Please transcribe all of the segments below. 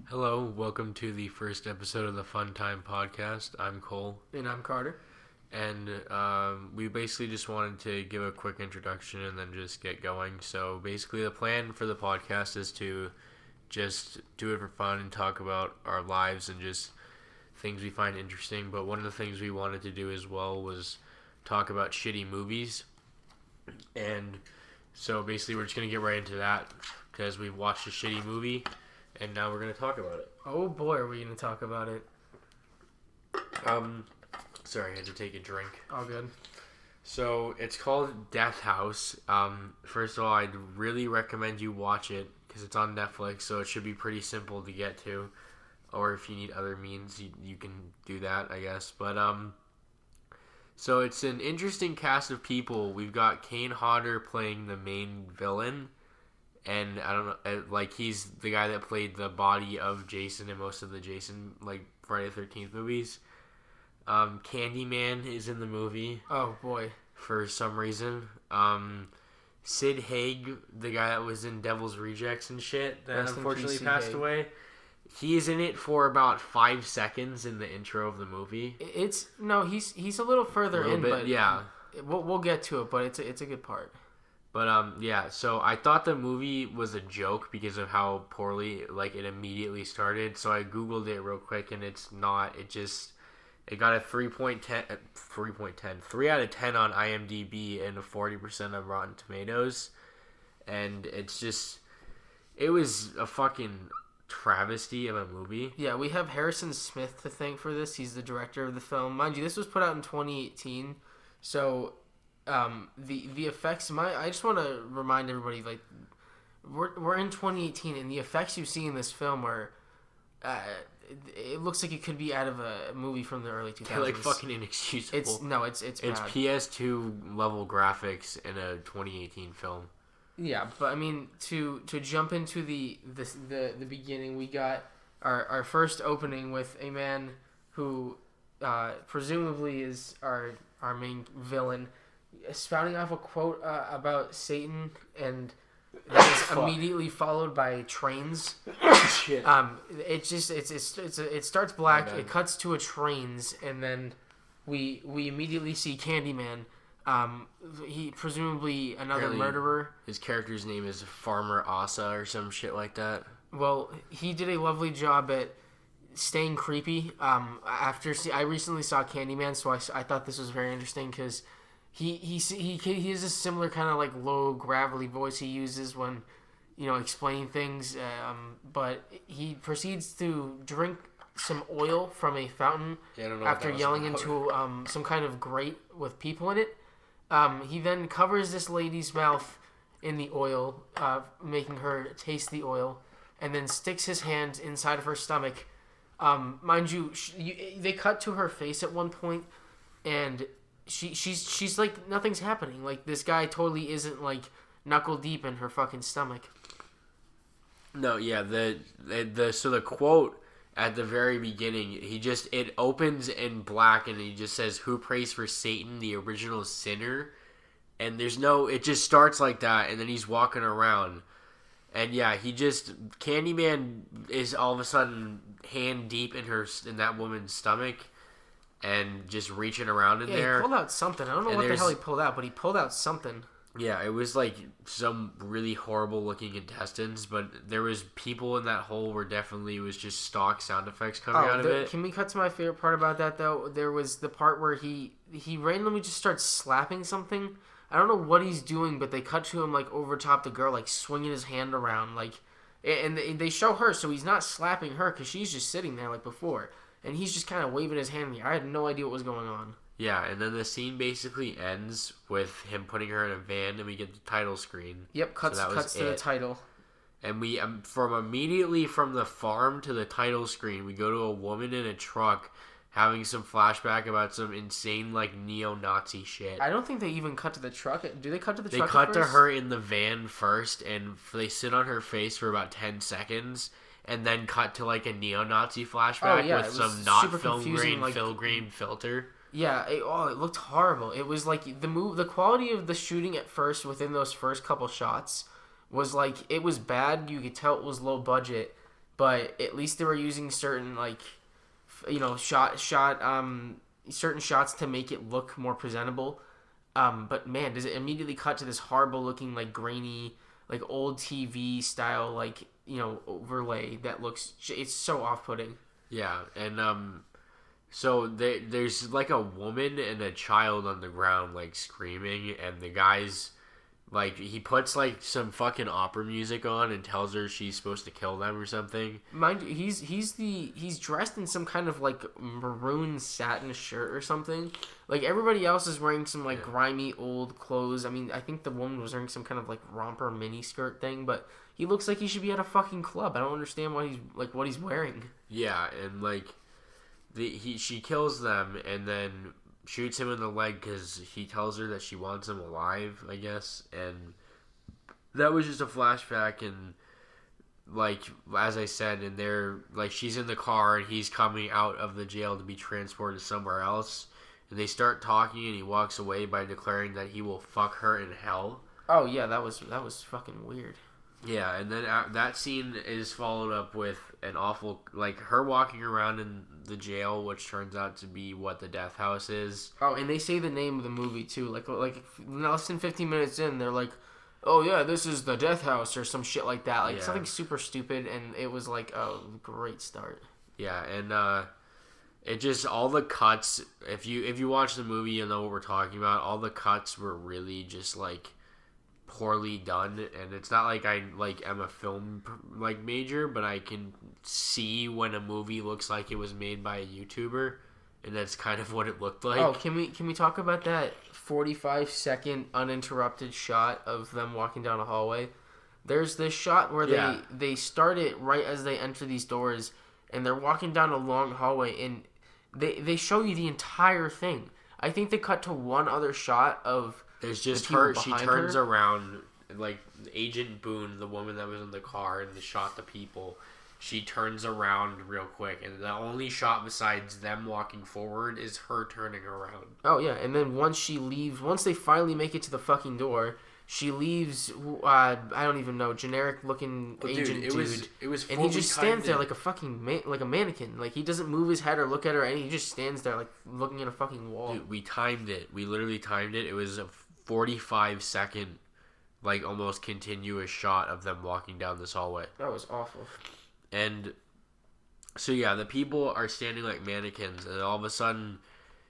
Hello, welcome to the first episode of the Fun Time Podcast. I'm Cole, And I'm Carter. and we basically just wanted to give a quick introduction and then just get going. So basically, the plan for the podcast is to just do it for fun and talk about our lives and just things we find interesting. But one of the things we wanted to do as well was talk about shitty movies. And so basically, we're just going to get right into that because we've watched a shitty movie. And now we're going to talk about it. Oh boy, are we going to talk about it. Sorry, I had to take a drink. All good. So, it's called Death House. First of all, I'd really recommend you watch it because it's on Netflix, so it should be pretty simple to get to. Or if you need other means, you can do that, I guess. But, so it's an interesting cast of people. We've got Kane Hodder playing the main villain. And I don't know, like, he's the guy that played the body of Jason in most of the Jason, like, Friday the 13th movies. Candyman is in the movie. Oh boy. For some reason. Sid Haig, the guy that was in Devil's Rejects and shit, that Rest in unfortunately peace, passed Sid Haig. away. He is in it for about 5 seconds in the intro of the movie. He's a little further in, but yeah. We'll get to it, but it's a good part. But, yeah, so I thought the movie was a joke because of how poorly, like, it immediately started. So I Googled it real quick, and it's not. It got a 3 out of 10 on IMDb and a 40% on Rotten Tomatoes. And it was a fucking travesty of a movie. Yeah, we have Harrison Smith to thank for this. He's the director of the film. Mind you, this was put out in 2018, so... the effects. I just want to remind everybody, like, we're in 2018, and the effects you see in this film are, it looks like it could be out of a movie from the early 2000s. They're like fucking inexcusable. It's bad. It's PS2 level graphics in a 2018 film. Yeah, but I mean, to jump into the beginning, we got our first opening with a man who presumably is our main villain, spouting off a quote about Satan, and that is immediately followed by trains. Shit. It starts black. It cuts to a trains, and then we immediately see Candyman. He presumably another Apparently, murderer. His character's name is Farmer Asa or some shit like that. Well, he did a lovely job at staying creepy. I recently saw Candyman, so I thought this was very interesting because he has a similar kind of like low gravelly voice he uses when explaining things. But he proceeds to drink some oil from a fountain after yelling into some kind of grate with people in it. He then covers this lady's mouth in the oil, making her taste the oil, and then sticks his hand inside of her stomach. Mind you, they cut to her face at one point, and she's like, nothing's happening. Like, this guy totally isn't like knuckle deep in her fucking stomach. No, yeah, so the quote at the very beginning, it opens in black and he just says, "Who prays for Satan, the original sinner?" And it just starts like that, and then he's walking around. And yeah, Candyman is all of a sudden hand deep in that woman's stomach and just reaching around in there. He pulled out something. I don't know what the hell he pulled out, but he pulled out something. Yeah, it was like some really horrible looking intestines, but there was people in that hole where definitely it was just stock sound effects coming out of it. Can we cut to my favorite part about that, though? There was the part where he randomly just starts slapping something. I don't know what he's doing, but they cut to him like over top the girl, like swinging his hand around, like, and they show her, so he's not slapping her because she's just sitting there like before, and he's just kind of waving his hand in the air. I had no idea what was going on. Yeah, and then the scene basically ends with him putting her in a van, and we get the title screen. Yep, cuts to the title. And we immediately from the farm to the title screen, we go to a woman in a truck having some flashback about some insane, like, neo-Nazi shit. I don't think they even cut to the truck. Do they cut to the truck? They cut to her in the van first, and they sit on her face for about 10 seconons, and then cut to, like, a neo-Nazi flashback with some not film grain filter. Yeah, it looked horrible. It was like the quality of the shooting at first within those first couple shots was like, it was bad. You could tell it was low budget, but at least they were using certain like, certain shots to make it look more presentable. But man, does it immediately cut to this horrible looking like grainy, like old TV style like overlay that looks it's so off putting. Yeah, and so there's like a woman and a child on the ground like screaming, and the guy's like he puts like some fucking opera music on and tells her she's supposed to kill them or something. Mind you, he's dressed in some kind of like maroon satin shirt or something. Like everybody else is wearing some like grimy old clothes. I mean, I think the woman was wearing some kind of like romper mini skirt thing, but he looks like he should be at a fucking club. I don't understand why he's like what he's wearing. Yeah, and like she kills them and then shoots him in the leg because he tells her that she wants him alive, I guess. And that was just a flashback, and like as I said, and they're like she's in the car and he's coming out of the jail to be transported somewhere else, and they start talking and he walks away by declaring that he will fuck her in hell. Oh yeah, that was fucking weird. Yeah, and then that scene is followed up with an awful, like, her walking around in the jail, which turns out to be what the death house is. Oh, and they say the name of the movie, too. Like less than 15 minutes in, they're like, oh, yeah, this is the death house, or some shit like that. Like, something super stupid, and it was like, oh, great start. Yeah, and, it just, all the cuts, if you watch the movie, you know what we're talking about, all the cuts were really just, like, poorly done, and it's not like I am a film like major, but I can see when a movie looks like it was made by a YouTuber, and that's kind of what it looked like. Oh, can we talk about that 45-second uninterrupted shot of them walking down a hallway? There's this shot where they start it right as they enter these doors, and they're walking down a long hallway, and they show you the entire thing. I think they cut to one other shot of there's just her. She turns around, like Agent Boone, the woman that was in the car and shot the people. She turns around real quick, and the only shot besides them walking forward is her turning around. Oh yeah, and then once they finally make it to the fucking door, she leaves. I don't even know, generic looking agent dude. It was, and he just stands there like a fucking like a mannequin. Like he doesn't move his head or look at her, and he just stands there like looking at a fucking wall. Dude, we timed it. We literally timed it. It was a 45-second, like almost continuous shot of them walking down this hallway. That was awful. And so yeah, the people are standing like mannequins, and all of a sudden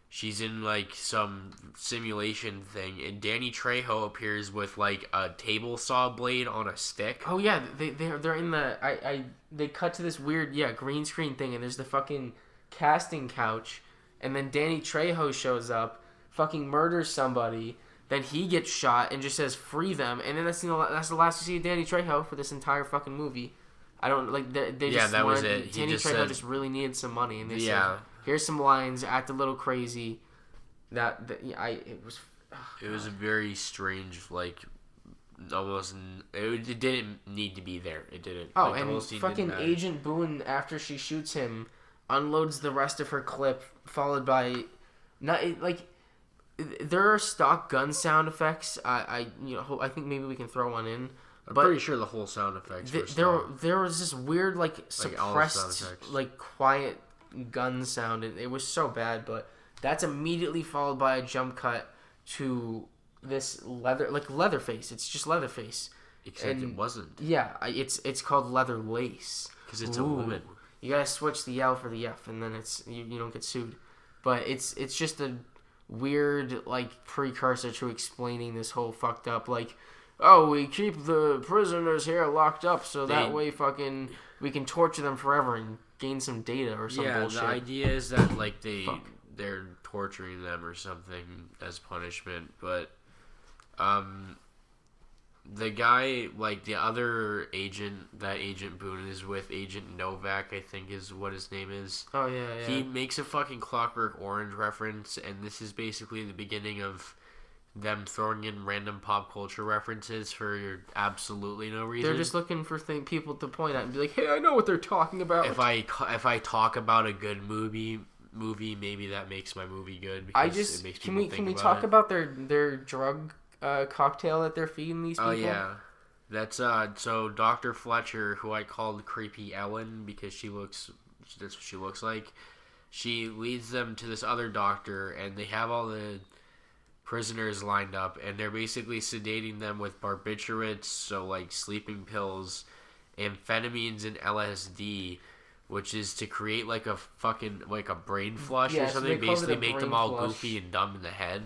she's in like some simulation thing, and Danny Trejo appears with like a table saw blade on a stick. Oh yeah, they're in the they cut to this weird green screen thing, and there's the fucking casting couch, and then Danny Trejo shows up, fucking murders somebody. Then he gets shot and just says free them, and then that's the last you see of Danny Trejo for this entire fucking movie. I don't like they just that was it. Danny Trejo just really needed some money, and they said, here's some lines, act a little crazy. It was a very strange, like almost it didn't need to be there. It didn't. Oh, like, and fucking Agent Boone, after she shoots him, unloads the rest of her clip, followed by there are stock gun sound effects. I think maybe we can throw one in. I'm pretty sure the whole sound effects were stock. There was this weird suppressed quiet gun sound, and it was so bad. But that's immediately followed by a jump cut to this Leatherface. It's just Leatherface. Except it wasn't. Yeah, it's called Leatherlace because it's a woman. You gotta switch the L for the F, and then you don't get sued. But it's just a weird precursor to explaining this whole fucked up we keep the prisoners here locked up so that way fucking we can torture them forever and gain some data or some bullshit. Yeah, the idea is that they're torturing them or something as punishment, but the guy, the other agent that Agent Boone is with, Agent Novak, I think is what his name is. Oh, yeah. He makes a fucking Clockwork Orange reference, and this is basically the beginning of them throwing in random pop culture references for absolutely no reason. They're just looking for people to point at and be like, hey, I know what they're talking about. If I talk about a good movie, maybe that makes my movie good. Because it makes can we talk about their drug cocktail that they're feeding these people? Oh yeah, That's so Dr. Fletcher, who I called Creepy Ellen because that's what she looks like. She leads them to this other doctor, and they have all the prisoners lined up, and they're basically sedating them with barbiturates, so like sleeping pills, amphetamines, and LSD, which is to create like a fucking like a brain flush Yeah, or so something. they called it Basically, a make brain them all flush. goofy and dumb in the head.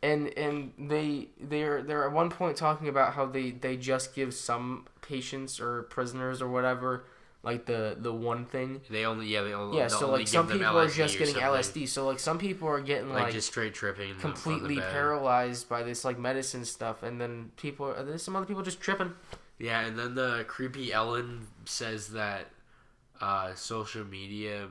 And they're at one point talking about how they just give some patients or prisoners or whatever like the one thing. They only So only like some give them people are LSD just or getting something. LSD. So like some people are getting like just straight tripping on the completely bed. paralyzed by this like medicine stuff, and then there's some other people just tripping. Yeah, and then the creepy Ellen says that social media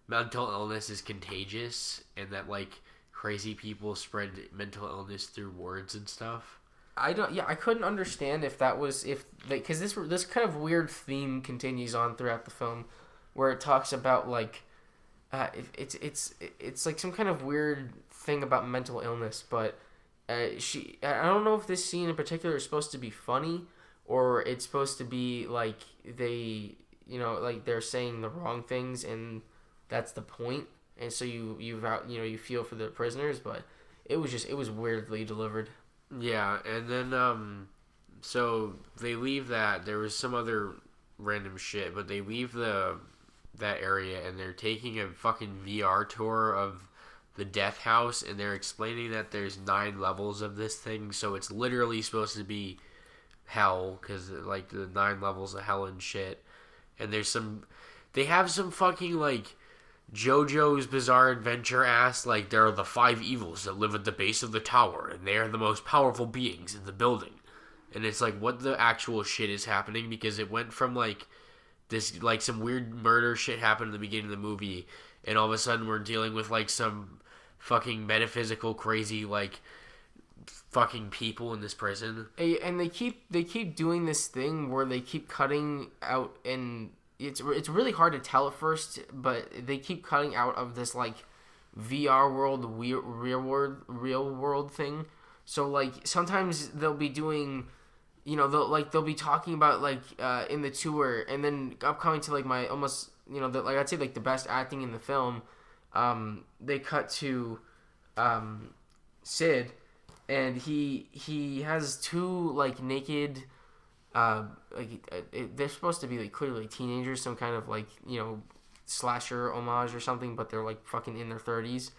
mental illness is contagious, and that like crazy people spread mental illness through words and stuff. I couldn't understand if that was because this kind of weird theme continues on throughout the film, where it talks about like, it's like some kind of weird thing about mental illness, but I don't know if this scene in particular is supposed to be funny, or it's supposed to be like like they're saying the wrong things and that's the point, and so you feel for the prisoners, but it was weirdly delivered. Yeah, and then so they leave that. There was some other random shit, but they leave that area and they're taking a fucking VR tour of the death house, and they're explaining that there's 9 levels of this thing, so it's literally supposed to be hell, because like the 9 levels of hell and shit. And they have some fucking like JoJo's Bizarre Adventure ass, like there are the 5 evils that live at the base of the tower, and they are the most powerful beings in the building. And it's like, what the actual shit is happening? Because it went from like this, like some weird murder shit happened in the beginning of the movie, and all of a sudden we're dealing with like some fucking metaphysical crazy like fucking people in this prison. And they keep doing this thing where they keep cutting out, and it's really hard to tell at first, but they keep cutting out of this like VR world, real world thing. So like sometimes they'll be doing, they'll be talking about like in the tour, and then upcoming to like my almost like I'd say like the best acting in the film. They cut to Sid, and he has 2 like naked they're supposed to be like clearly teenagers, some kind of like slasher homage or something, but they're like fucking in their 30s,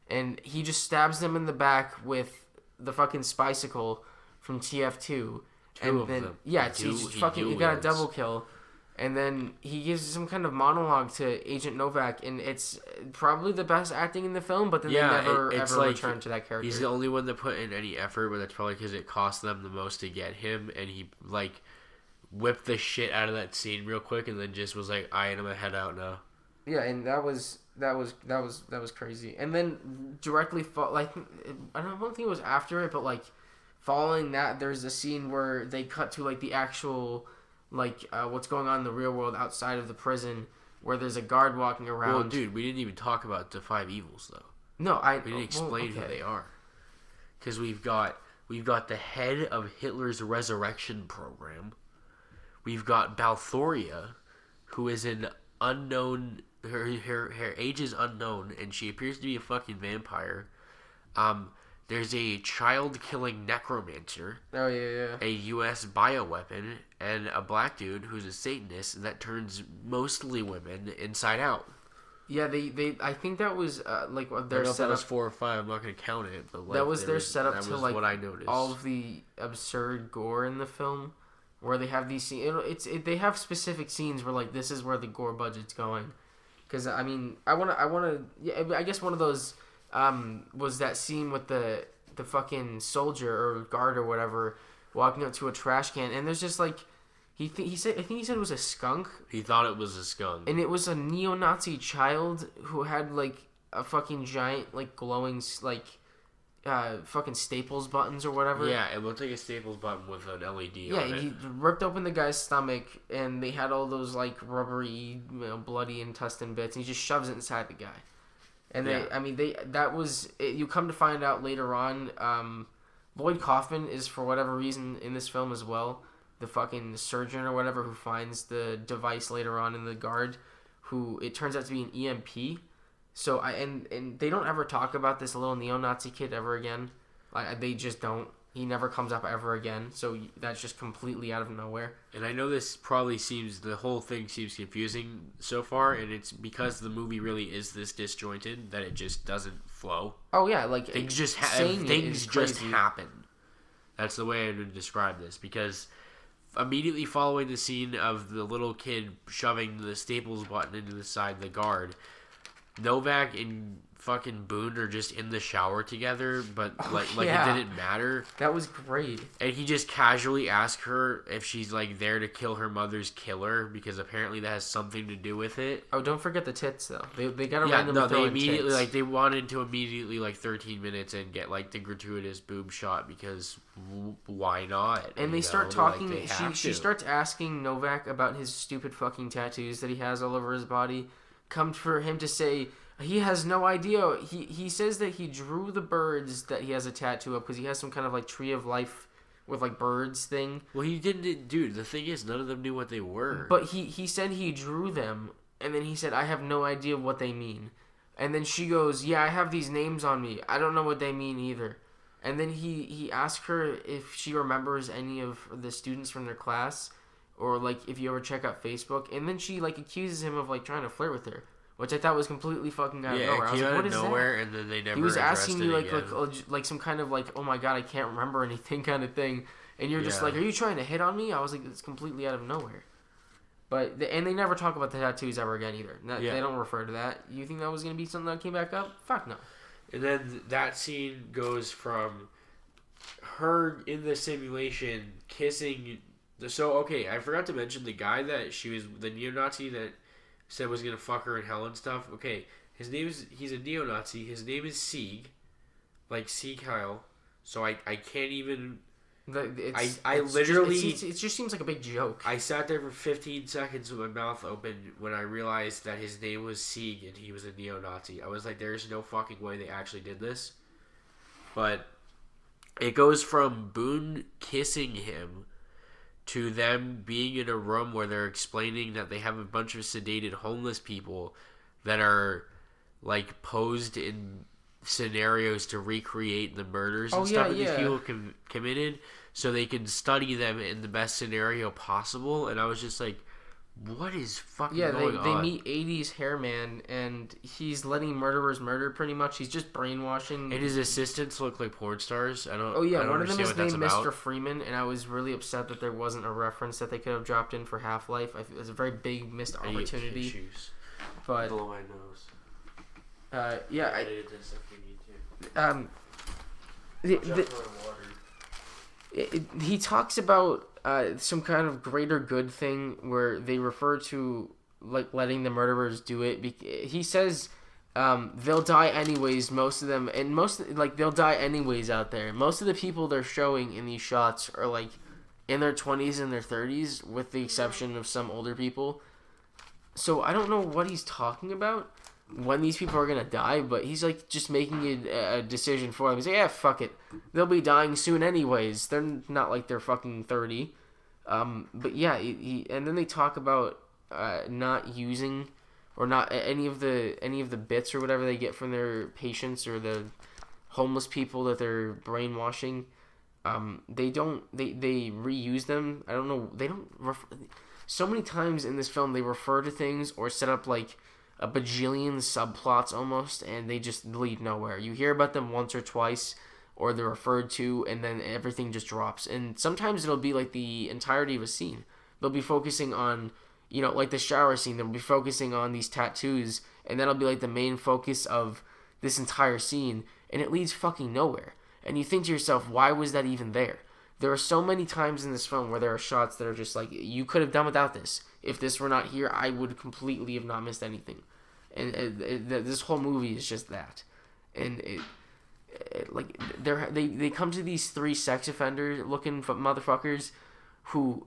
and he just stabs them in the back with the fucking Spicicle from TF2, and then he got a double kill. And then he gives some kind of monologue to Agent Novak, and it's probably the best acting in the film, but then they never ever like, return to that character. He's the only one that put in any effort, but that's probably because it cost them the most to get him, and he like whipped the shit out of that scene real quick, and then just was like, I'm gonna head out now. Yeah, and that was crazy. And then directly I don't think it was after it, but like following that, there's a scene where they cut to like the actual what's going on in the real world outside of the prison, where there's a guard walking around. Well, dude, we didn't even talk about the 5 evils though. No, we didn't explain who they are, because we've got the head of Hitler's resurrection program. We've got Balthoria, who is an unknown. Her age is unknown, and she appears to be a fucking vampire. There's a child-killing necromancer. Oh, yeah. A U.S. bioweapon, and a black dude who's a Satanist that turns mostly women inside out. Yeah, I think that was their setup. That was 4 or 5. I'm not gonna count it, but like, that was their setup to like what I noticed. All of the absurd gore in the film, where they have these scenes. They have specific scenes where like this is where the gore budget's going. Because I mean, I wanna. Yeah, I guess one of those was that scene with the fucking soldier or guard or whatever walking up to a trash can, and there's just like I think he said it was a skunk. He thought it was a skunk, and it was a neo-Nazi child who had like a fucking giant like glowing like fucking Staples buttons or whatever. Yeah, it looked like a Staples button with an LED on it. Yeah, he ripped open the guy's stomach, and they had all those like rubbery, bloody intestine bits, and he just shoves it inside the guy. And you come to find out later on, Lloyd Kaufman is, for whatever reason, in this film as well. The fucking surgeon or whatever who finds the device later on in the guard, who it turns out to be an EMP. So and they don't ever talk about this little neo-Nazi kid ever again. Like, they just don't. He never comes up ever again. So that's just completely out of nowhere. And I know this probably the whole thing seems confusing so far, and it's because the movie really is this disjointed that it just doesn't flow. Oh yeah, like things just happen. That's the way I would describe this, because immediately following the scene of the little kid shoving the Staples button into the side of the guard, Novak and fucking Boone are just in the shower together, but it didn't matter. That was great. And he just casually asked her if she's like there to kill her mother's killer, because apparently that has something to do with it. Oh, don't forget the tits though. They got a random they immediately tits. they wanted to immediately 13 minutes and get the gratuitous boob shot, because why not? And they start talking. She starts asking Novak about his stupid fucking tattoos that he has all over his body. Come for him to say he has no idea. He says that he drew the birds that he has a tattoo of because he has some kind of tree of life with birds thing. Well, he didn't, dude. The thing is, none of them knew what they were. But he said he drew them, and then he said, I have no idea what they mean. And then she goes, yeah, I have these names on me. I don't know what they mean either. And then he asked her if she remembers any of the students from their class, or if you ever check out Facebook. And then she accuses him of trying to flirt with her, which I thought was completely fucking out of nowhere. I was like, what is that? And then they never. He was asking you some kind of oh my god, I can't remember anything kind of thing, and you're just are you trying to hit on me? I was like, it's completely out of nowhere. But and they never talk about the tattoos ever again either. They don't refer to that. You think that was gonna be something that came back up? Fuck no. And then that scene goes from her in the simulation kissing. So okay, I forgot to mention the guy that she was, the neo-Nazi that said was gonna fuck her in hell and stuff. Okay, he's a neo-Nazi. His name is Sieg, Sieg Heil. So I can't even. It just seems like a big joke. I sat there for 15 seconds with my mouth open when I realized that his name was Sieg and he was a neo-Nazi. I was like, there's no fucking way they actually did this. But it goes from Boone kissing him to them being in a room where they're explaining that they have a bunch of sedated homeless people that are posed in scenarios to recreate the murders and stuff that these people committed, so they can study them in the best scenario possible. And I was just like, what is fucking going on? They meet 80s hairman, and he's letting murderers murder pretty much. He's just brainwashing. And his assistants look like porn stars. One of them is named Mr. Freeman, and I was really upset that there wasn't a reference that they could have dropped in for Half-Life. It was a very big missed opportunity. But below my nose. He talks about some kind of greater good thing where they refer to letting the murderers do it. He says they'll die anyways, most of them, and they'll die anyways out there. Most of the people they're showing in these shots are in their 20s and their 30s, with the exception of some older people. So I don't know what he's talking about when these people are gonna die, but he's just making a decision for them. He's like, yeah, fuck it, they'll be dying soon anyways. They're not they're fucking 30. But yeah, and then they talk about not using or not any of the bits or whatever they get from their patients or the homeless people that they're brainwashing. They reuse them. I don't know. They don't. So many times in this film they refer to things or set up a bajillion subplots almost, and they just lead nowhere. You hear about them once or twice, or they're referred to, and then everything just drops. And sometimes it'll be the entirety of a scene. They'll be focusing on, the shower scene. They'll be focusing on these tattoos, and that'll be the main focus of this entire scene, and it leads fucking nowhere. And you think to yourself, why was that even there? There are so many times in this film where there are shots that are just you could have done without this. If this were not here, I would completely have not missed anything. And this whole movie is just that. And they come to these three sex offender looking motherfuckers who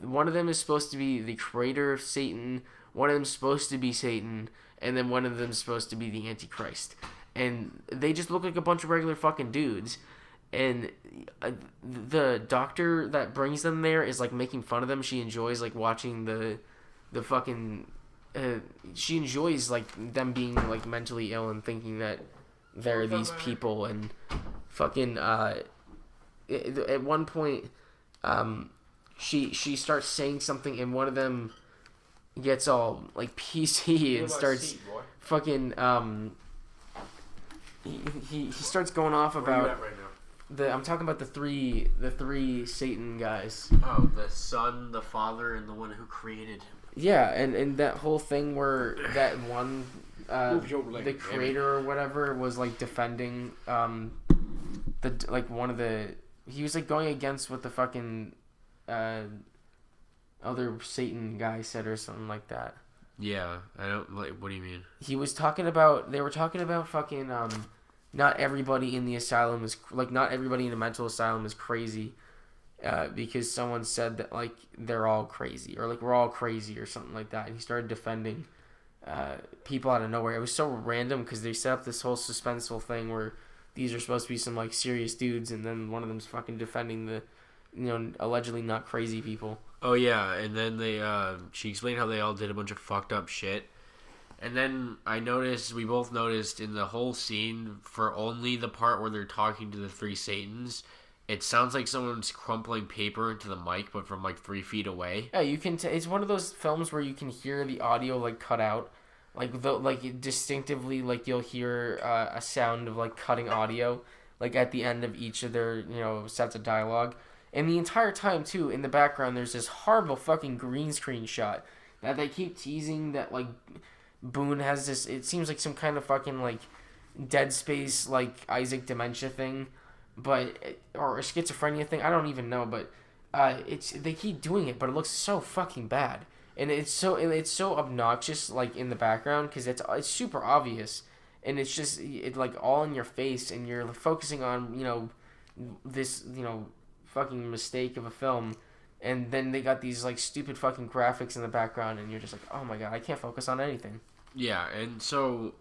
one of them is supposed to be the creator of Satan, one of them is supposed to be Satan, and then one of them is supposed to be the Antichrist. And they just look like a bunch of regular fucking dudes. and the doctor that brings them there is like making fun of them. She enjoys like watching the fucking. She enjoys like them being like mentally ill and thinking that they're these people and fucking. At one point, she starts saying something and one of them gets all like PC and starts fucking he starts going off about I'm talking about the three Satan guys. Oh, the son, the father, and the one who created him. Yeah, and that whole thing where that one the creator or whatever was like defending the like one of the he was like going against what the fucking other Satan guy said or something like that. Yeah, I don't like. What do you mean? He was talking about. They were talking about fucking. Not everybody in the asylum is like. Not everybody in a mental asylum is crazy, because someone said that like they're all crazy or like we're all crazy or something like that. And he started defending people out of nowhere. It was so random because they set up this whole suspenseful thing where these are supposed to be some like serious dudes, and then one of them's fucking defending the, allegedly not crazy people. Oh yeah, and then she explained how they all did a bunch of fucked up shit. And then we both noticed in the whole scene, for only the part where they're talking to the three Satans, it sounds like someone's crumpling paper into the mic, but from like 3 feet away. Yeah, you can. It's one of those films where you can hear the audio like cut out, like distinctively, like you'll hear a sound of like cutting audio, like at the end of each of their sets of dialogue. And the entire time, too, in the background, there's this horrible fucking green screen shot that they keep teasing that, like, Boone has this, it seems like some kind of fucking, like, Dead Space, like, Isaac dementia thing, or a schizophrenia thing, I don't even know, but they keep doing it, but it looks so fucking bad. And it's so obnoxious, like, in the background, because it's super obvious, and it's just, like, all in your face, and you're focusing on, this, fucking mistake of a film, and then they got these like stupid fucking graphics in the background, and you're just like, oh my god, I can't focus on anything. Yeah, and so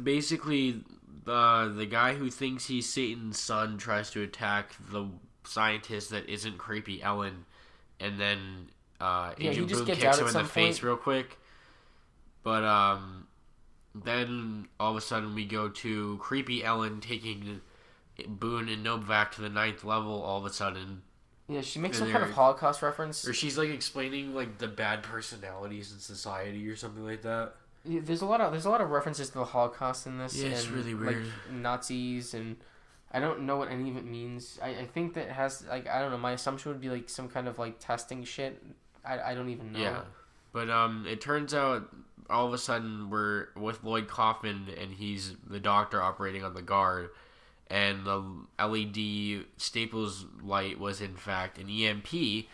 basically the guy who thinks he's Satan's son tries to attack the scientist that isn't creepy Ellen, and then Agent Boone kicks him in the face real quick. But then all of a sudden we go to creepy Ellen taking Boone and Novak to the 9th level all of a sudden. Yeah, she makes some kind of Holocaust reference. Or she's like explaining like the bad personalities in society or something like that. Yeah, there's a lot of references to the Holocaust in this. Yeah, it's really weird. Like Nazis, and I don't know what any of it means. I think that it has like, I don't know, my assumption would be like some kind of like testing shit. I don't even know. Yeah. But it turns out all of a sudden we're with Lloyd Kaufman and he's the doctor operating on the guard. And the LED Staples light was in fact an EMP,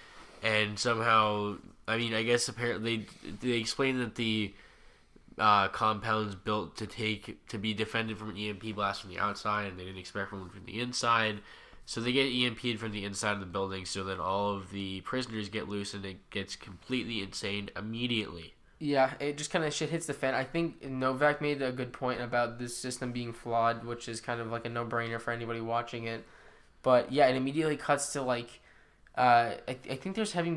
and somehow, I mean, I guess apparently they explained that the compound's built to be defended from an EMP blast from the outside, and they didn't expect one from the inside, so they get EMP'd from the inside of the building. So then all of the prisoners get loose, and it gets completely insane immediately. Yeah, it just kind of shit hits the fan. I think Novak made a good point about this system being flawed, which is kind of like a no-brainer for anybody watching it. But yeah, it immediately cuts to like, I think there's heavy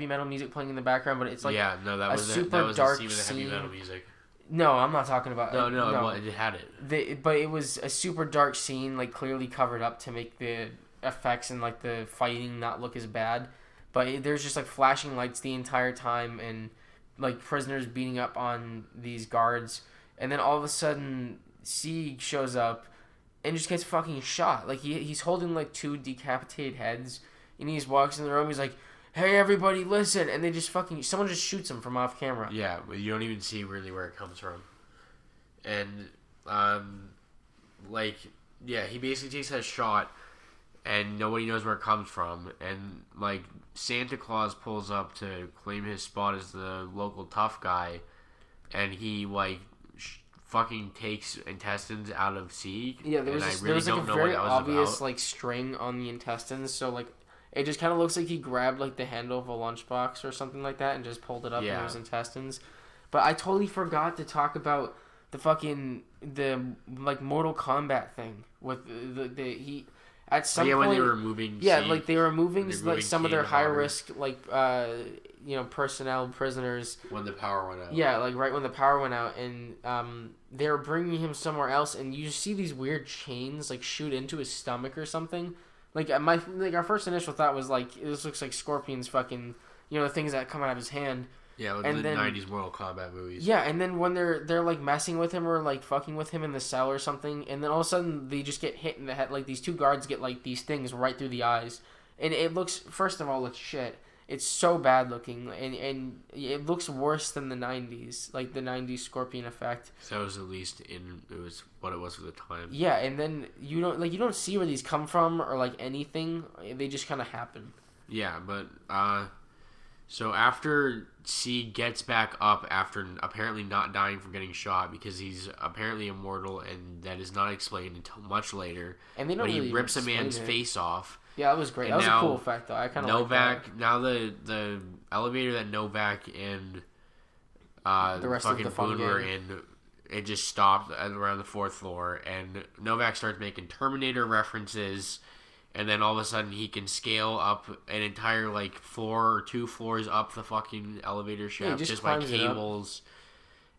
metal music playing in the background, but it's like that was super dark scene with the heavy metal music. No, I'm not talking about. No, it had it. But it was a super dark scene, like clearly covered up to make the effects and like the fighting not look as bad. But there's just like flashing lights the entire time and like prisoners beating up on these guards, and then all of a sudden Sieg shows up and just gets fucking shot. Like he's holding like 2 decapitated heads, and he just walks in the room. He's like, "Hey everybody, listen!" And they just someone just shoots him from off camera. Yeah, but you don't even see really where it comes from. And he basically takes that shot, and nobody knows where it comes from, and like Santa Claus pulls up to claim his spot as the local tough guy, and he like fucking takes intestines out of Sieg. Yeah, there was like a very obvious like string on the intestines, so like it just kind of looks like he grabbed like the handle of a lunchbox or something like that and just pulled it up in his intestines. But I totally forgot to talk about the like Mortal Kombat thing with at some when point, they were moving. like they were moving like some of their Kane high Hodder. risk personnel prisoners. When the power went out. Yeah, like right when the power went out, and they were bringing him somewhere else, and you see these weird chains like shoot into his stomach or something. Like our first initial thought was like this looks like Scorpion's fucking the things that come out of his hand. Yeah, like and the then, 90s Mortal Kombat movies. Yeah, and then when they're like messing with him or like fucking with him in the cell or something, and then all of a sudden they just get hit in the head. Like these two guards get like these things right through the eyes, and it looks first of all it's shit. It's so bad looking, and it looks worse than the 90s, like the 90s Scorpion effect. So that was at least it was what it was for the time. Yeah, and then you don't see where these come from or like anything. They just kind of happen. Yeah, but so after C gets back up after apparently not dying from getting shot because he's apparently immortal, and that is not explained until much later. And they don't when really he rips a explain man's it. face off. Yeah, that was great. And That was now a cool effect, though. I kind of Novak. like Now the elevator that Novak and The rest of fucking the fun Boone were in, it just stopped at around the 4th floor, and Novak starts making Terminator references, and then all of a sudden he can scale up an entire like floor or 2 floors up the fucking elevator shaft he just by climbs it up. cables,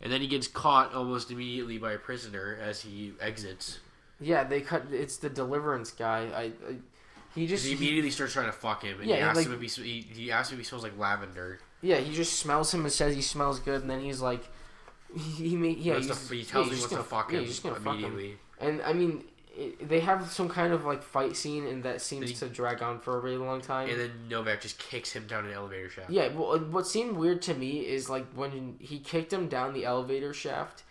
and then he gets caught almost immediately by a prisoner as he exits. Yeah, they cut. It's the Deliverance guy. He immediately starts trying to fuck him, and Yeah, he asks like- him if he asks him if he smells like lavender. Yeah, he just smells him and says he smells good, and then he's like, he tells him what to fuck him he's just gonna immediately. Fuck him. And I mean, they have some kind of like fight scene, and that seems to drag on for a really long time. And then Novak just kicks him down an elevator shaft. Yeah, well, what seemed weird to me is like when he kicked him down the elevator shaft.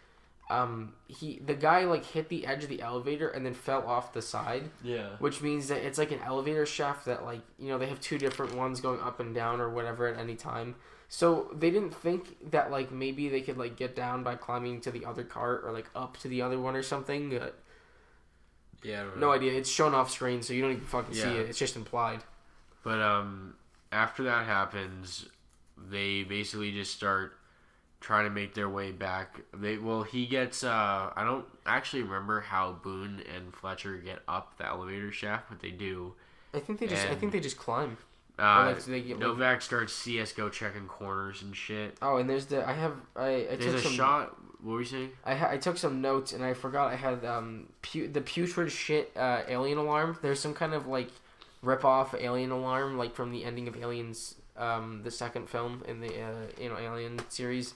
The guy like hit the edge of the elevator and then fell off the side. Yeah. Which means that it's like an elevator shaft that like they have 2 different ones going up and down or whatever at any time. So they didn't think that like maybe they could like get down by climbing to the other cart or like up to the other one or something. Yeah. I don't No know. idea. It's shown off screen, so you don't even fucking see Yeah. it. It's just implied. But after that happens, they basically just start trying to make their way back. He gets I don't actually remember how Boone and Fletcher get up the elevator shaft, but they do. I think they just climb. Novak starts CS:GO checking corners and shit. Oh, and there's the I There's took a some shot. What were you saying? I took some notes and I forgot I had the putrid shit alien alarm. There's some kind of like rip off alien alarm like from the ending of Aliens, the second film in the Alien series.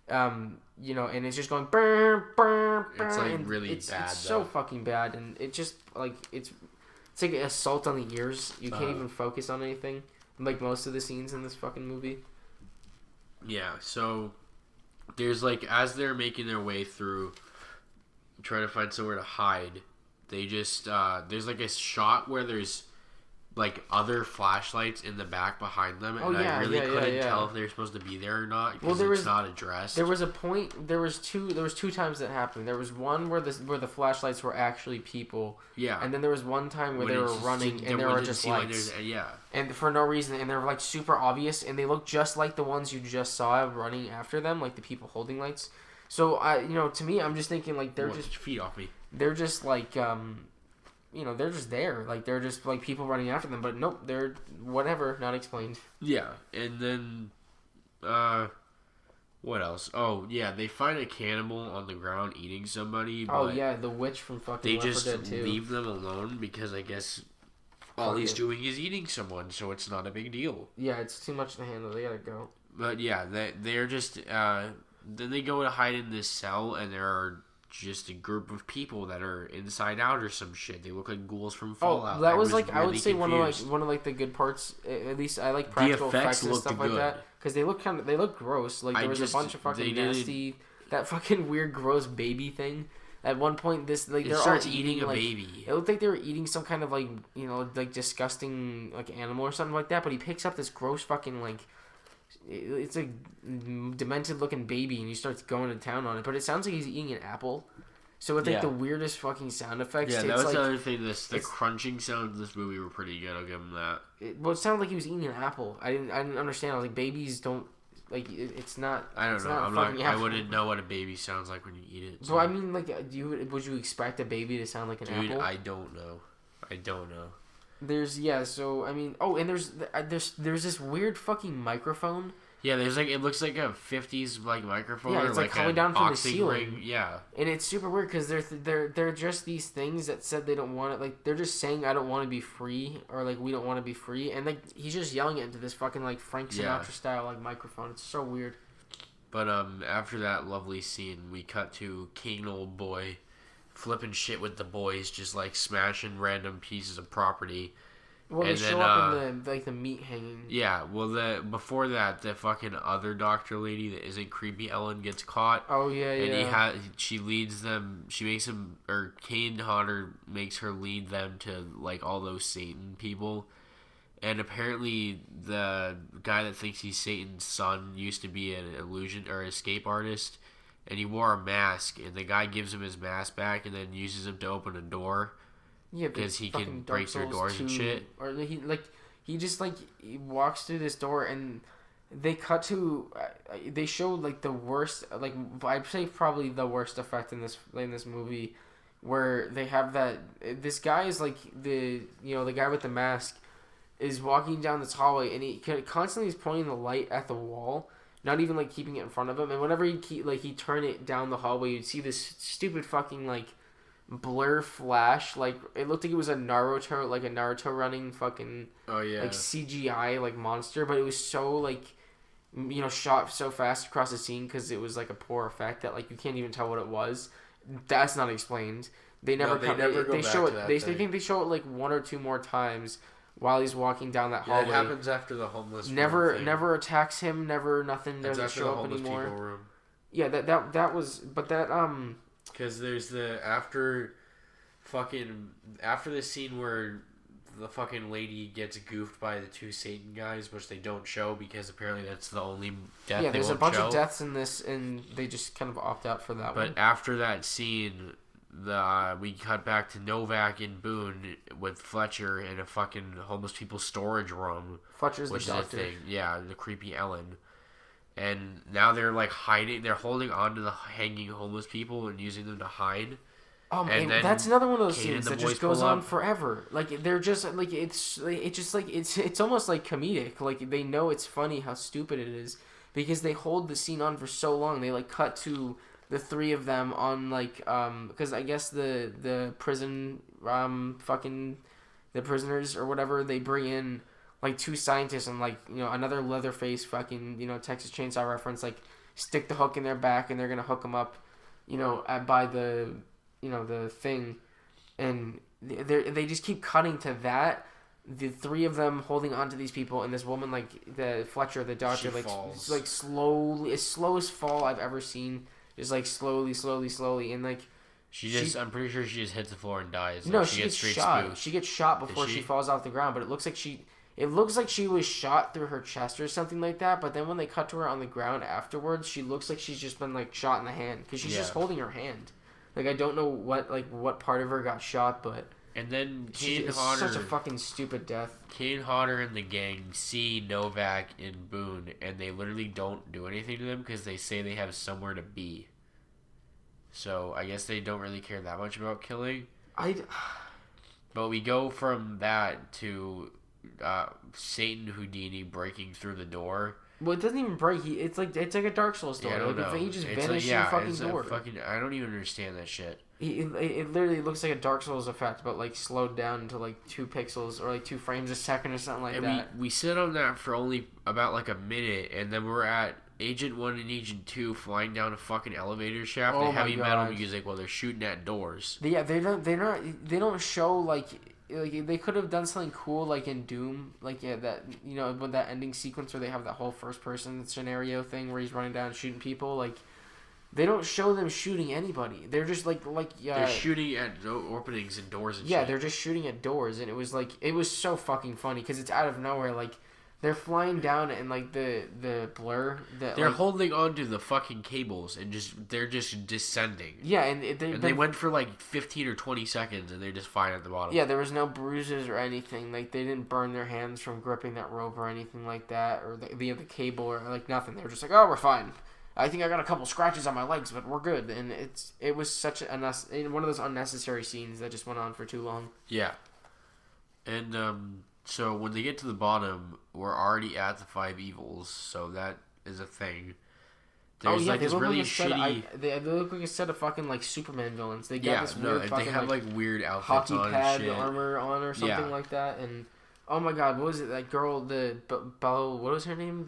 And it's just going burr, burr, burr. It's like and really it's bad. so fucking bad, and it just like it's like an assault on the ears. You can't even focus on anything. Like most of the scenes in this fucking movie. Yeah, so there's like as they're making their way through, trying to find somewhere to hide, they just there's like a shot where there's like other flashlights in the back behind them, and I really couldn't tell if they were supposed to be there or not because it's not addressed. There was a point. There was two times that happened. There was one where the flashlights were actually people. Yeah. And then there was one time where they were running and there were just lights. And for no reason, and they were like super obvious, and they looked just like the ones you just saw running after them, like the people holding lights. So to me, I'm just thinking like they're just feet off me. They're just like they're just there. Like, they're just, like, people running after them. But, nope, they're whatever, not explained. Yeah, and then, what else? Oh, yeah, they find a cannibal on the ground eating somebody. But oh, yeah, the witch from fucking Left 4 Dead 2. They just leave them alone because I guess all he's doing is eating someone, so it's not a big deal. Yeah, it's too much to handle. They gotta go. But, yeah, they're just, then they go to hide in this cell, and there are just a group of people that are inside out or some shit. They look like ghouls from Fallout. Oh, that was like really I would say confused. one of like the good parts. At least I like practical effects and stuff like that because they look gross. Like there was a bunch of fucking nasty that fucking weird gross baby thing. At one point, they're all eating a like, baby. It looked like they were eating some kind of like like disgusting like animal or something like that. But he picks up this gross fucking like. It's a demented looking baby, and he starts going to town on it. But it sounds like he's eating an apple, so it's like the weirdest fucking sound effects. Yeah, that was the other thing. The crunching sounds of this movie were pretty good. I'll give him that. It sounded like he was eating an apple. I didn't understand. I was like, babies don't like. It's not. I don't know. I wouldn't know what a baby sounds like when you eat it. So I mean, like, would you expect a baby to sound like an apple? I don't know. I don't know. So I mean, and there's this weird fucking microphone. Yeah, there's like it looks like a 50s like microphone. Yeah, or it's like coming an down from the boxing ceiling. ring. Yeah, And it's super weird because they're just these things that said they don't want it. Like they're just saying I don't want to be free, or like we don't want to be free, and like he's just yelling it into this fucking like Frank Sinatra style like microphone. It's so weird. But after that lovely scene, we cut to King Old Boy flipping shit with the boys, just like smashing random pieces of property. Well, they show up in the meat hanging. Yeah, well, before that, the fucking other doctor lady that isn't creepy Ellen gets caught. Oh yeah, and she leads them. She makes him, or Kane Hodder makes her lead them to like all those Satan people. And apparently, the guy that thinks he's Satan's son used to be an illusion or escape artist, and he wore a mask. And the guy gives him his mask back, and then uses him to open a door. Yeah, because he can break through doors and shit. Or he just he walks through this door, and they cut to they show like the worst, like I'd say probably the worst effect in this movie, where they have this guy is like the guy with the mask is walking down this hallway, and he constantly is pointing the light at the wall, not even like keeping it in front of him, and whenever he turn it down the hallway, you'd see this stupid fucking like blur flash. Like it looked like it was a Naruto running fucking like CGI like monster, but it was so like shot so fast across the scene because it was like a poor effect that like you can't even tell what it was. That's not explained. They never they show it. They think they show it like one or two more times while he's walking down that hallway. It happens after the homeless never attacks him. Never nothing doesn't show up anymore. Room. Yeah, that was because there's after the scene where the fucking lady gets goofed by the two Satan guys, which they don't show because apparently that's the only death. Yeah, there's a bunch of deaths in this, and they just kind of opt out for that one. But after that scene, we cut back to Novak and Boone with Fletcher in a fucking homeless people's storage room. Fletcher's the doctor. Is a thing. Yeah, the creepy Ellen. And now they're like hiding. They're holding on to the hanging homeless people and using them to hide. And that's another one of those scenes that just goes on forever. Like they're just like it's almost like comedic. Like they know it's funny how stupid it is because they hold the scene on for so long. They like cut to the three of them on like because I guess the prison the prisoners or whatever, they bring in like two scientists and like another Leatherface fucking Texas Chainsaw reference, like stick the hook in their back and they're gonna hook them up by the the thing, and they just keep cutting to that. The three of them holding on to these people, and this woman, like the Fletcher, the doctor, like slowly, as slowest fall I've ever seen, just like slowly, and like I'm pretty sure she just hits the floor and dies. No, she gets shot. Spooked. She gets shot before she falls off the ground, but it looks like she was shot through her chest or something like that. But then when they cut to her on the ground afterwards, she looks like she's just been like shot in the hand because she's just holding her hand. Like I don't know what part of her got shot, but and then it's such a fucking stupid death. Kane Hodder and the gang see Novak and Boone, and they literally don't do anything to them because they say they have somewhere to be. So I guess they don't really care that much about killing. But we go from that to Satan Houdini breaking through the door. Well, it doesn't even break. It's like a Dark Souls door. Yeah, he just vanishes in the fucking door. I don't even understand that shit. It literally looks like a Dark Souls effect, but like slowed down to like 2 pixels or like 2 frames a second or something like that. We sit on that for only about like a minute, and then we're at Agent 1 and Agent 2 flying down a fucking elevator shaft and heavy metal music while they're shooting at doors. Yeah, they don't show like they could have done something cool like in Doom, like that with that ending sequence where they have that whole first person scenario thing where he's running down and shooting people. Like they don't show them shooting anybody. They're just they're shooting at openings and doors and shit. Yeah, they're just shooting at doors, and it was so fucking funny because it's out of nowhere. Like they're flying down and like the blur. They're holding onto the fucking cables and they're just descending. Yeah, and they went for like 15 or 20 seconds and they're just fine at the bottom. Yeah, there was no bruises or anything. Like they didn't burn their hands from gripping that rope or anything like that, or the cable or like nothing. They were just like, oh, we're fine. I think I got a couple scratches on my legs, but we're good. And it was such one of those unnecessary scenes that just went on for too long. Yeah. And so when they get to the bottom, we're already at the 5 evils, so that is a thing. There's like this really shitty. They look like a set of fucking like Superman villains. They got this weird and fucking they have like weird outfits hockey on pad and shit. armor on or something like that. And oh my god, what was it? That girl, what was her name?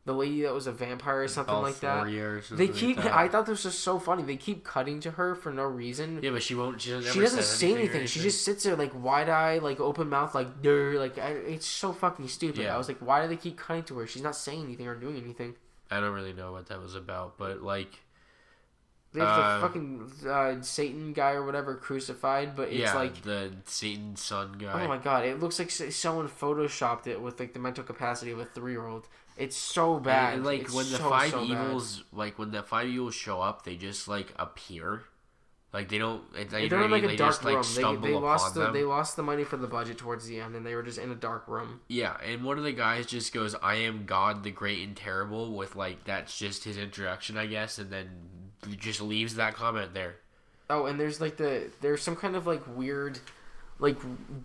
The lady that was a vampire or something like that. Or something They keep. like that. I thought this was so funny. They keep cutting to her for no reason. Yeah, but she won't. She She doesn't say anything. She just sits there like wide eye, like open mouth, like durr. Like it's so fucking stupid. Yeah. I was like, why do they keep cutting to her? She's not saying anything or doing anything. I don't really know what that was about, but like. They have the fucking Satan guy or whatever crucified, but it's like the Satan son guy. Oh my god! It looks like someone photoshopped it with like the mental capacity of a 3-year-old. It's so bad. And, like it's when the so, 5 so evils, bad. Like when the 5 evils show up, they just like appear. Like they don't. They're in like a dark just, room. Like, They lost them. They lost the money for the budget towards the end, and they were just in a dark room. Yeah, and one of the guys just goes, "I am God, the Great and Terrible," with like that's just his introduction, I guess, and then just leaves that comment there. Oh, and there's some kind of like weird, like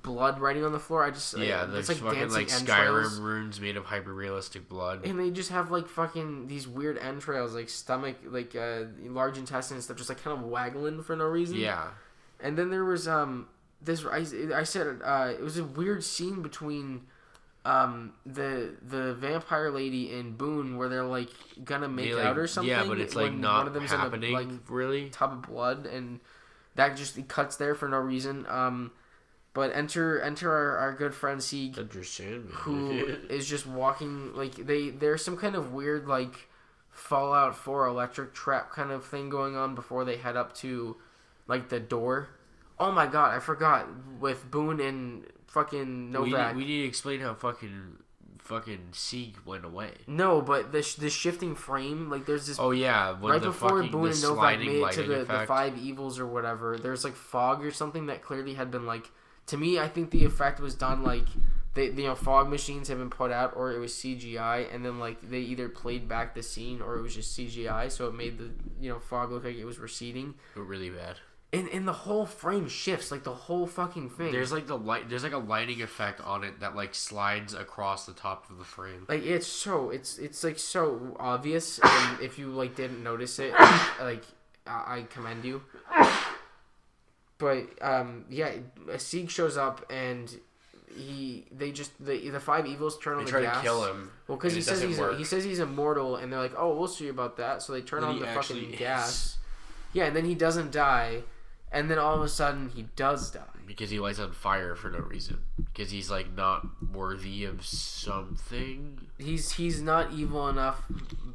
blood writing on the floor. There's like fucking like entrails. Skyrim runes made of hyper realistic blood, and they just have like fucking these weird entrails, like stomach, like large intestine stuff, just like kind of waggling for no reason. Yeah, and then there was this I said it was a weird scene between the vampire lady and Boone where they're like gonna make out or something. Yeah, but it's like not one of them's happening. In a, like, really, tub of blood, and that just cuts there for no reason. But enter our good friend Sieg, who is just walking like there's some kind of weird like Fallout 4 electric trap kind of thing going on before they head up to like the door. Oh my god, I forgot with Boone and fucking Novak. We need to explain how fucking Sieg went away. No, but the shifting frame, like there's this. Oh yeah, when right the before fucking, Boone and Novak made it to the 5 evils or whatever, there's like fog or something that clearly had been like. To me, I think the effect was done like fog machines have been put out, or it was CGI, and then like they either played back the scene or it was just CGI, so it made the fog look like it was receding. Really bad. And the whole frame shifts, like the whole fucking thing. There's like there's like a lighting effect on it that like slides across the top of the frame. Like it's like so obvious, and if you like didn't notice it, like I commend you. But Sieg shows up and the 5 evils turn on the gas. They try to kill him. Well, because he says he's immortal, and they're like, oh, we'll see about that. So they turn on the fucking gas. Yeah, and then he doesn't die, and then all of a sudden he does die because he lights on fire for no reason. Because he's like not worthy of something. He's not evil enough.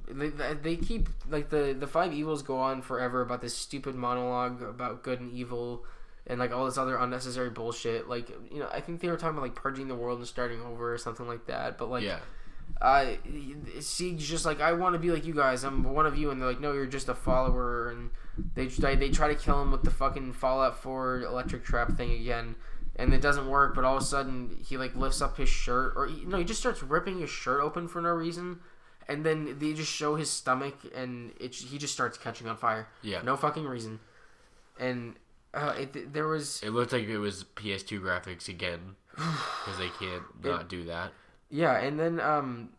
They keep like the 5 evils go on forever about this stupid monologue about good and evil and like all this other unnecessary bullshit. Like I think they were talking about like purging the world and starting over or something like that. But like Sieg's just like, I want to be like you guys. I'm one of you, and they're like, no, you're just a follower. And they try to kill him with the fucking Fallout 4 electric trap thing again. And it doesn't work, but all of a sudden he like lifts up his shirt, or he just starts ripping his shirt open for no reason, and then they just show his stomach, and he just starts catching on fire. Yeah, no fucking reason. And it looked like it was PS2 graphics again, because they can't not do that. Yeah, and then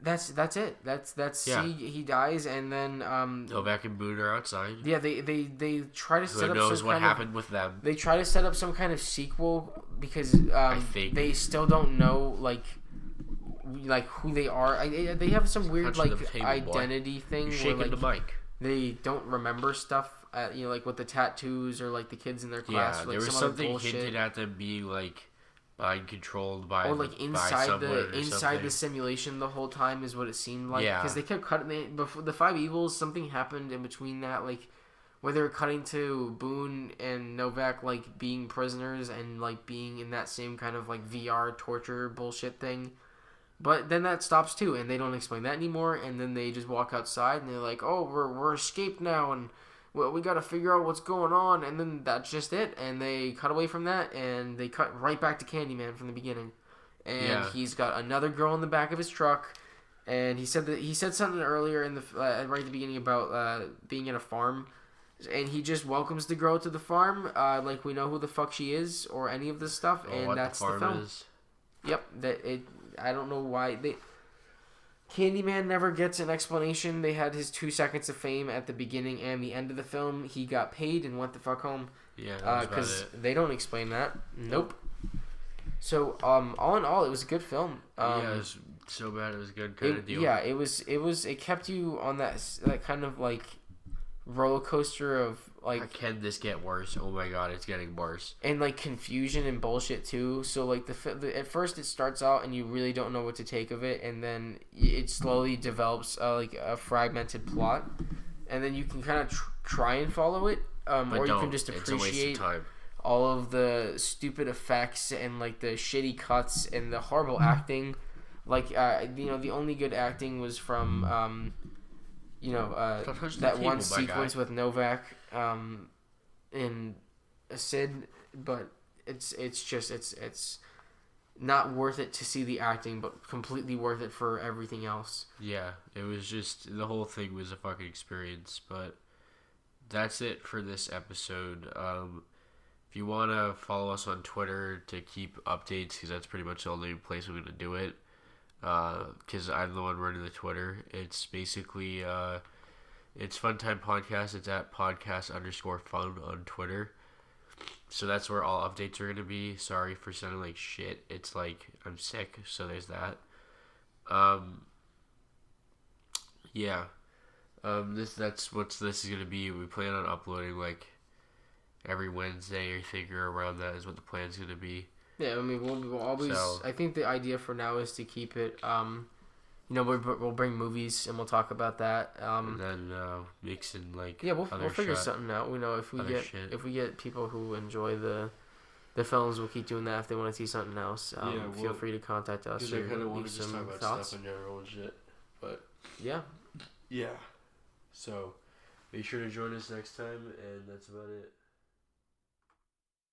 that's it. That's Sieg. He dies, and then Novak and Boone are outside. Yeah, they try to set up. Who knows what happened with them? They try to set up some kind of sequel because they still don't know like who they are. They have some weird identity thing. You're shaking where, the mic. They don't remember stuff. Like with the tattoos or like the kids in their class. Yeah, or, like, there was something hinted at them being like mind controlled by inside the simulation the whole time is what it seemed like. Yeah, because they kept cutting before the 5 evils. Something happened in between that, like where they were cutting to Boone and Novak like being prisoners and like being in that same kind of like VR torture bullshit thing. But then that stops too, and they don't explain that anymore. And then they just walk outside and they're like, "Oh, we're escaped now," and well, we got to figure out what's going on, and then that's just it. And they cut away from that, and they cut right back to Candyman from the beginning. And he's got another girl in the back of his truck, and he said something earlier in the right at the beginning about being in a farm. and he just welcomes the girl to the farm, like we know who the fuck she is or any of this stuff, and that's the film. Is. Yep, I don't know why Candyman never gets an explanation. They had his 2 seconds of fame at the beginning and the end of the film. He got paid and went the fuck home. Yeah, because they don't explain that. Nope. So, all in all, it was a good film. Yeah, it was so bad it was good kind of deal. Yeah, it kept you on that kind of like roller coaster of like, how can this get worse? Oh my god, it's getting worse. And like confusion and bullshit too. So like at first it starts out and you really don't know what to take of it, and then it slowly develops like a fragmented plot, and then you can kind of try and follow it, or you can just appreciate all of the stupid effects and like the shitty cuts and the horrible acting. Like the only good acting was from that one sequence with Novak in Sid, but it's not worth it to see the acting, but completely worth it for everything else. Yeah, it was just, the whole thing was a fucking experience. But that's it for this episode. If you want to follow us on Twitter to keep updates, because that's pretty much the only place we're going to do it, because I'm the one running the Twitter. It's basically it's Funtime Podcast. It's at podcast_fun on Twitter. So that's where all updates are going to be. Sorry for sounding like shit. It's like I'm sick, so there's that. Yeah. That's what this is going to be. We plan on uploading like every Wednesday, I think, or around that is what the plan's going to be. Yeah, I mean, we'll always. So, I think the idea for now is to keep it. We'll bring movies and we'll talk about that. And then mix in like. Yeah, we'll figure something out. We know if we get people who enjoy the films, we'll keep doing that. If they want to see something else, feel free to contact us. Because I kind of want to just talk about thoughts. Stuff in general and shit. But yeah. So, be sure to join us next time, and that's about it.